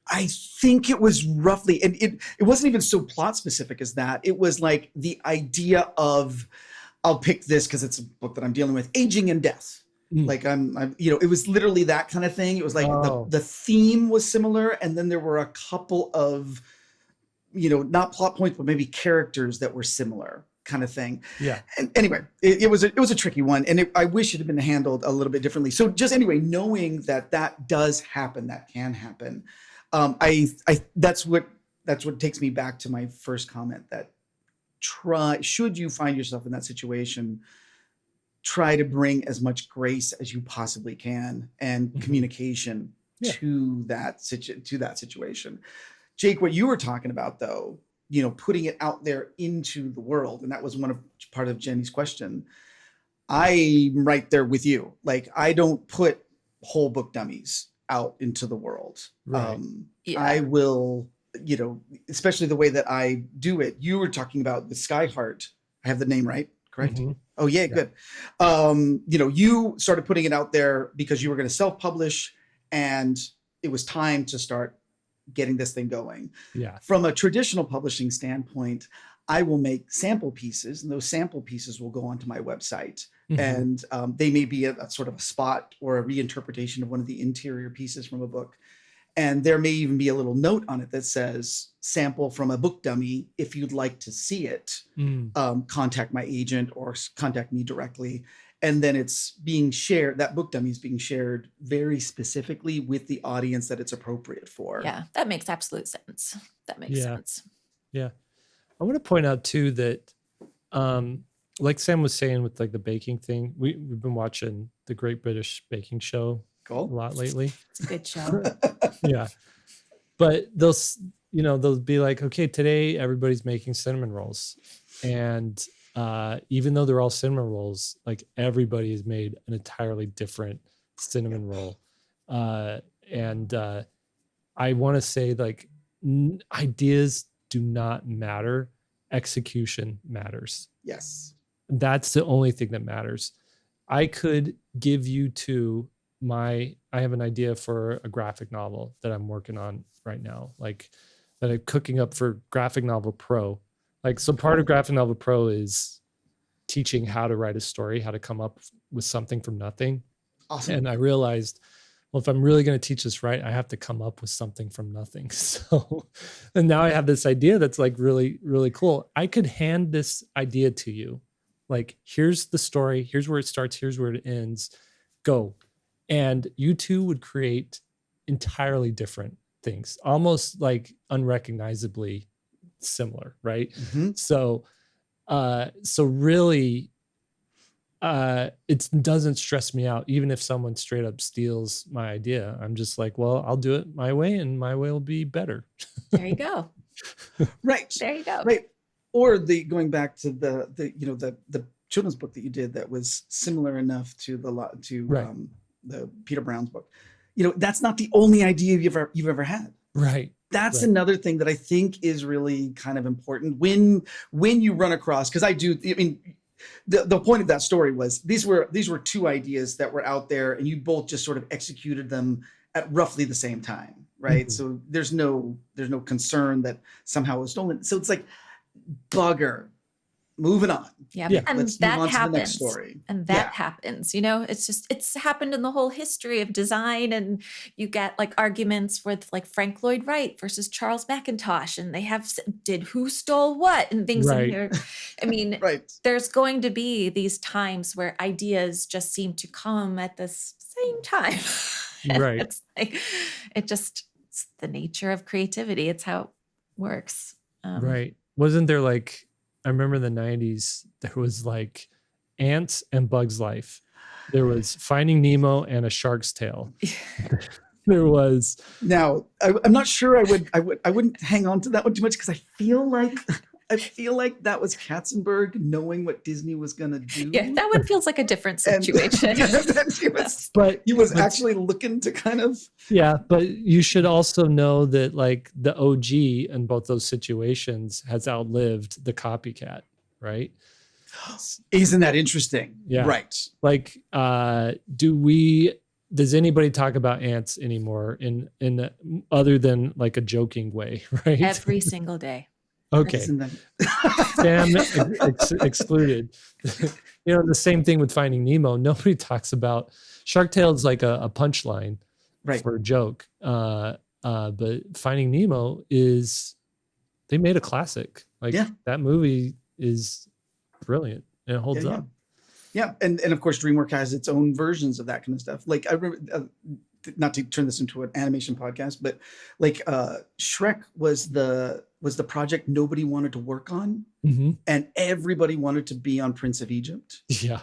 I think it was roughly, and it wasn't even so plot specific as that. It was like the idea of, I'll pick this because it's a book that I'm dealing with, aging and death. Like I'm it was literally that kind of thing. It was like the theme was similar, and then there were a couple of, not plot points, but maybe characters that were similar, kind of thing. Yeah. And anyway, it was a tricky one, and I wish it had been handled a little bit differently. So just anyway, knowing that does happen, that can happen. That's what takes me back to my first comment, that should you find yourself in that situation, try to bring as much grace as you possibly can and communication to that situation. Jake, what you were talking about though, putting it out there into the world, and that was part of Jenny's question. I'm right there with you. Like, I don't put whole book dummies out into the world. Right. I will, especially the way that I do it. You were talking about the Skyheart. I have the name right, correct? Mm-hmm. Oh yeah, good. You started putting it out there because you were going to self-publish, and it was time to start getting this thing going. Yeah. From a traditional publishing standpoint, I will make sample pieces, and those sample pieces will go onto my website. And they may be a sort of a spot or a reinterpretation of one of the interior pieces from a book. And there may even be a little note on it that says, sample from a book dummy. If you'd like to see it, contact my agent or contact me directly. And then it's being shared, that book dummy is being shared very specifically with the audience that it's appropriate for. Yeah, that makes absolute sense. That makes sense. Yeah. I want to point out too that, like Sam was saying with like the baking thing, we've been watching the Great British Baking Show a lot lately. It's a good show. Yeah. But they'll be like, okay, today everybody's making cinnamon rolls. And even though they're all cinnamon rolls, like everybody has made an entirely different cinnamon roll. And I want to say, like, ideas do not matter. Execution matters. Yes. That's the only thing that matters. I could give you I have an idea for a graphic novel that I'm working on right now, like that I'm cooking up for Graphic Novel Pro. Like, so part of Graphic Novel Pro is teaching how to write a story, how to come up with something from nothing. Awesome. And I realized, well, if I'm really going to teach this right, I have to come up with something from nothing. So, and now I have this idea that's like really, really cool. I could hand this idea to you. Like, here's the story. Here's where it starts. Here's where it ends. Go. And you two would create entirely different things, almost like unrecognizably similar, right? Mm-hmm. So really, it doesn't stress me out, even if someone straight up steals my idea. I'm just like, well, I'll do it my way, and my way will be better. There you go. Right. There you go. Right. Or going back to the children's book that you did that was similar enough to the Peter Brown's book. That's not the only idea you've ever had. Right. That's another thing that I think is really kind of important when you run across, because the point of that story was these were two ideas that were out there, and you both just sort of executed them at roughly the same time, right? Mm-hmm. So there's no concern that somehow it was stolen. So it's like, bugger, moving on. Yeah. Yeah. And Let's move that on to the happens. next story. And that happens, it's happened in the whole history of design. And you get like arguments with like Frank Lloyd Wright versus Charles McIntosh. And they did who stole what and things in Right. here. I mean, Right. there's going to be these times where ideas just seem to come at the same time. And Right. it's like, it's the nature of creativity. It's how it works. Right. Wasn't there like, I remember in the 90s, there was like Ants and Bugs Life. There was Finding Nemo and A Shark's Tale. There was. Now, I'm not sure I wouldn't hang on to that one too much because I feel like that was Katzenberg knowing what Disney was gonna do. Yeah, that one feels like a different situation. He was actually looking to kind of. Yeah, but you should also know that like the OG in both those situations has outlived the copycat, right? Isn't that interesting? Yeah. Right. Like, does anybody talk about ants anymore in other than like a joking way, right? Every single day. Okay. Sam excluded. The same thing with Finding Nemo. Nobody talks about Shark Tale is like a punchline for a joke. But Finding Nemo they made a classic. Like that movie is brilliant and it holds up. Yeah. And of course, DreamWorks has its own versions of that kind of stuff. Like I remember, not to turn this into an animation podcast, but like Shrek was the project nobody wanted to work on, and everybody wanted to be on Prince of Egypt. Yeah.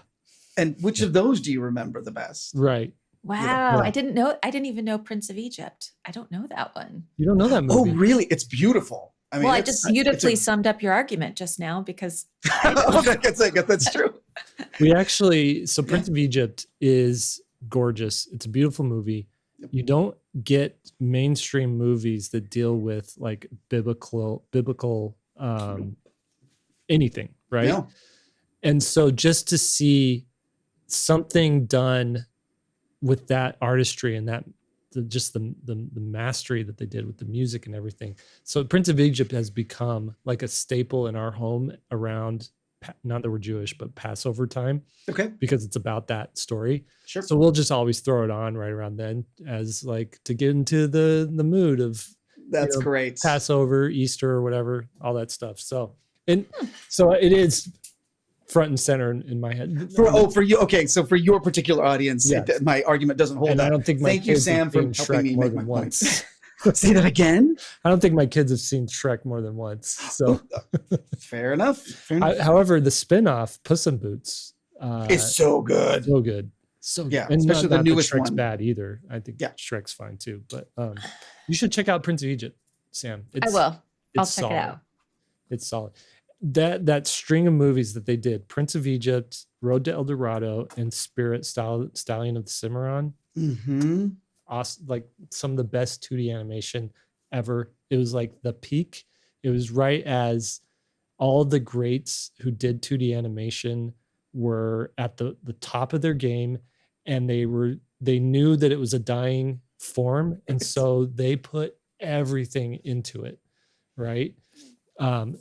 And which of those do you remember the best? Right. Wow. Yeah. I didn't even know Prince of Egypt. I don't know that one. You don't know that movie? Oh, really? It's beautiful. I mean, I just beautifully summed up your argument just now because. That's true. We actually, Prince of Egypt is gorgeous. It's a beautiful movie. You don't get mainstream movies that deal with like biblical anything, right? Yeah. And so just to see something done with that artistry and that the mastery that they did with the music and everything. So Prince of Egypt has become like a staple in our home around, not that we're Jewish, but Passover time. Okay. Because it's about that story. Sure. So we'll just always throw it on right around then as like to get into the mood of that's great. Passover, Easter, or whatever, all that stuff. So it is front and center in my head. For you. Okay. So for your particular audience, my argument doesn't hold and up. I don't think my Thank you, Sam, for helping me make my once. Say that again. I don't think my kids have seen Shrek more than once. So fair enough. However, the spinoff Puss in Boots is so good. So good. So yeah, and especially the newest Shrek's one. Bad either. I think Shrek's fine too. But you should check out Prince of Egypt, Sam. I will. I'll check it out. It's solid. That string of movies that they did, Prince of Egypt, Road to El Dorado, and Spirit, Stallion of the Cimarron. Mm-hmm. Awesome, like some of the best 2D animation ever. It was like the peak. It was right as all the greats who did 2D animation were at the top of their game, and they knew that it was a dying form, and so they put everything into it, right?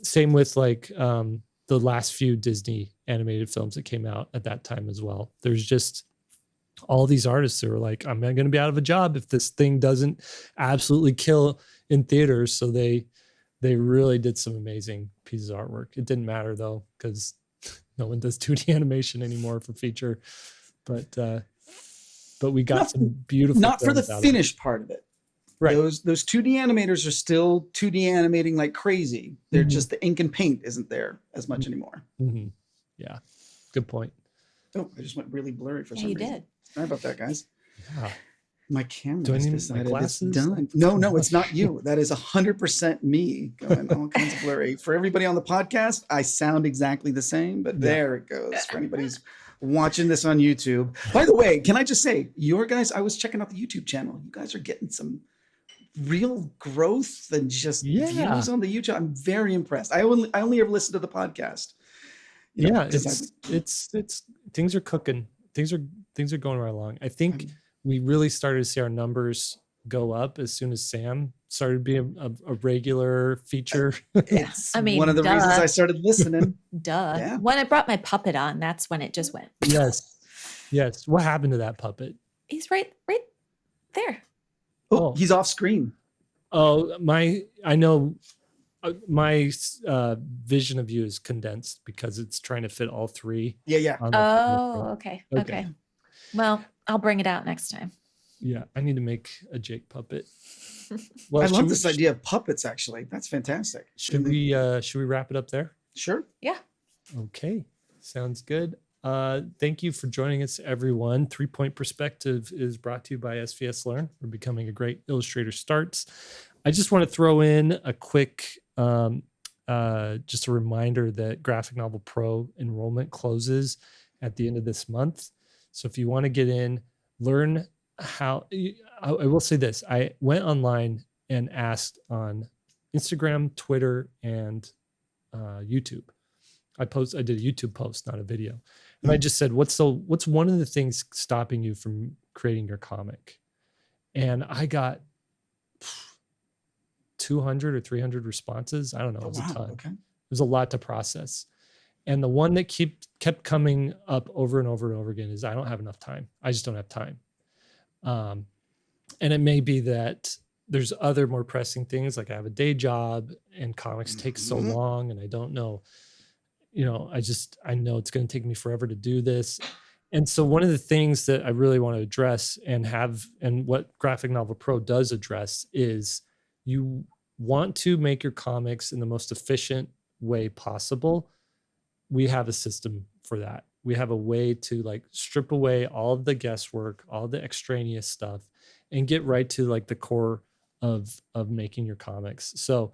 Same with like the last few Disney animated films that came out at that time as well. There's just all these artists who are like, I'm going to be out of a job if this thing doesn't absolutely kill in theaters. So they really did some amazing pieces of artwork. It didn't matter though, because no one does 2D animation anymore for feature. But we got some beautiful. Not for the finished part of it. Right. Those 2D animators are still 2D animating like crazy. They're just the ink and paint isn't there as much anymore. Mm-hmm. Yeah. Good point. Oh, I just went really blurry for some reason. You did. Sorry about that, guys. Yeah. My camera Do I need decided my it's glasses? done. No, it's not you. That is 100% me going all kinds of blurry. For everybody on the podcast, I sound exactly the same, but there it goes. For anybody who's watching this on YouTube. By the way, can I just say, I was checking out the YouTube channel. You guys are getting some real growth and just views on the YouTube. I'm very impressed. I only ever listen to the podcast. It's things are cooking. Things are going right along. I think we really started to see our numbers go up as soon as Sam started being a regular feature. It's I mean, one of the reasons duh. I started listening. Duh. Yeah. When I brought my puppet on, that's when it just went. Yes. What happened to that puppet? He's right there. Oh, Oh. he's off screen. Oh, I know my vision of you is condensed because it's trying to fit all three. Yeah. on the Oh, thing. okay. Well, I'll bring it out next time. Yeah, I need to make a Jake puppet. Well, I love this idea of puppets, actually. That's fantastic. Should we wrap it up there? Sure. Yeah. Okay, sounds good. Thank you for joining us, everyone. 3-Point Perspective is brought to you by SVSLEARN, where becoming a great illustrator starts. I just want to throw in a quick, just a reminder that Graphic Novel Pro enrollment closes at the end of this month. So if you want to get in, learn how, I will say this, I went online and asked on Instagram, Twitter, and YouTube. I did a YouTube post, not a video. And I just said, what's one of the things stopping you from creating your comic? And I got 200 or 300 responses. I don't know. It was a ton. Okay. It was a lot to process. And the one that kept coming up over and over and over again is I don't have enough time. I just don't have time. And it may be that there's other more pressing things, like I have a day job and comics take so long and I don't know, I know it's going to take me forever to do this. And so one of the things that I really want to address and what Graphic Novel Pro does address is you want to make your comics in the most efficient way possible. We have a system for that. We have a way to like strip away all of the guesswork, all the extraneous stuff, and get right to like the core of making your comics. So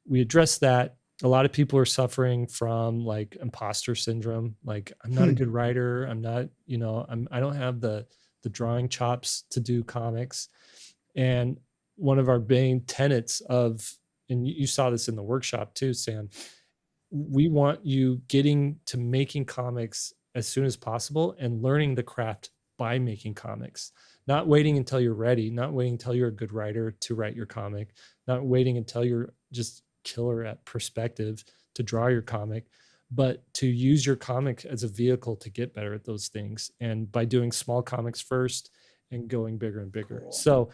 we address that. A lot of people are suffering from like imposter syndrome. Like I'm not a good writer. I'm not, I don't have the drawing chops to do comics. And one of our main tenets and you saw this in the workshop too, Sam, we want you getting to making comics as soon as possible and learning the craft by making comics, not waiting until you're ready, not waiting until you're a good writer to write your comic, not waiting until you're just killer at perspective to draw your comic, but to use your comic as a vehicle to get better at those things. And by doing small comics first and going bigger and bigger. Cool. So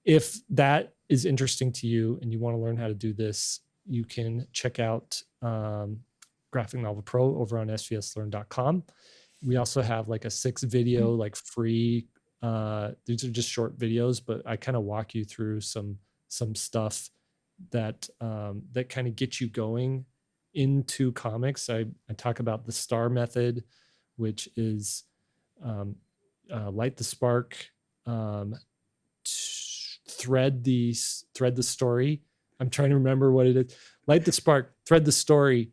if that is interesting to you and you want to learn how to do this, you can check out Graphic Novel Pro over on svslearn.com. We also have like a 6-video, like free, these are just short videos, but I kind of walk you through some stuff that kind of gets you going into comics. I talk about the STAR method, which is light the spark, thread the story. I'm trying to remember what it is. Light the spark, thread the story,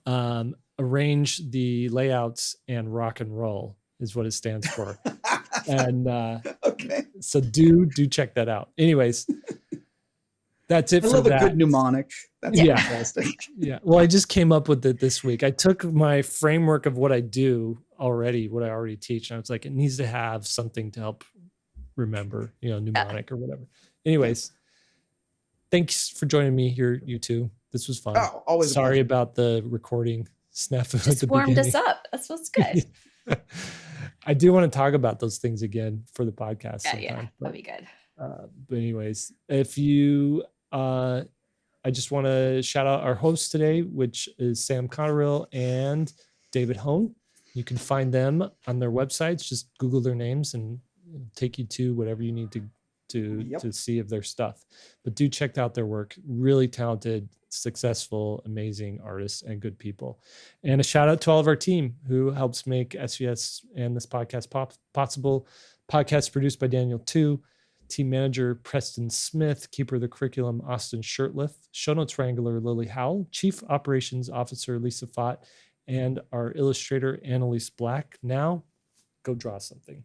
arrange the layouts, and rock and roll is what it stands for. And okay. So do check that out. Anyways, that's it. I love a good mnemonic. That's fantastic. Yeah. Well, I just came up with it this week. I took my framework of what I do already, what I already teach, and I was like, it needs to have something to help remember, mnemonic or whatever. Anyways, thanks for joining me here, you two. This was fun. Oh, always. Sorry about the recording snafu at the warmed beginning. us up. That's what's good. I do want to talk about those things again for the podcast. Yeah, that'd be good. But anyways, if you, I just want to shout out our hosts today, which is Sam Cotterill and David Hohn. You can find them on their websites. Just Google their names and it'll take you to whatever you need to see of their stuff. But do check out their work. Really talented, successful, amazing artists and good people. And a shout out to all of our team who helps make SVS and this podcast possible. Podcast produced by Daniel Tu. Team manager Preston Smith, keeper of the curriculum Austin Shirtliff, show notes wrangler Lily Howell, chief operations officer Lisa Fott, and our illustrator Annalise Black. Now, go draw something.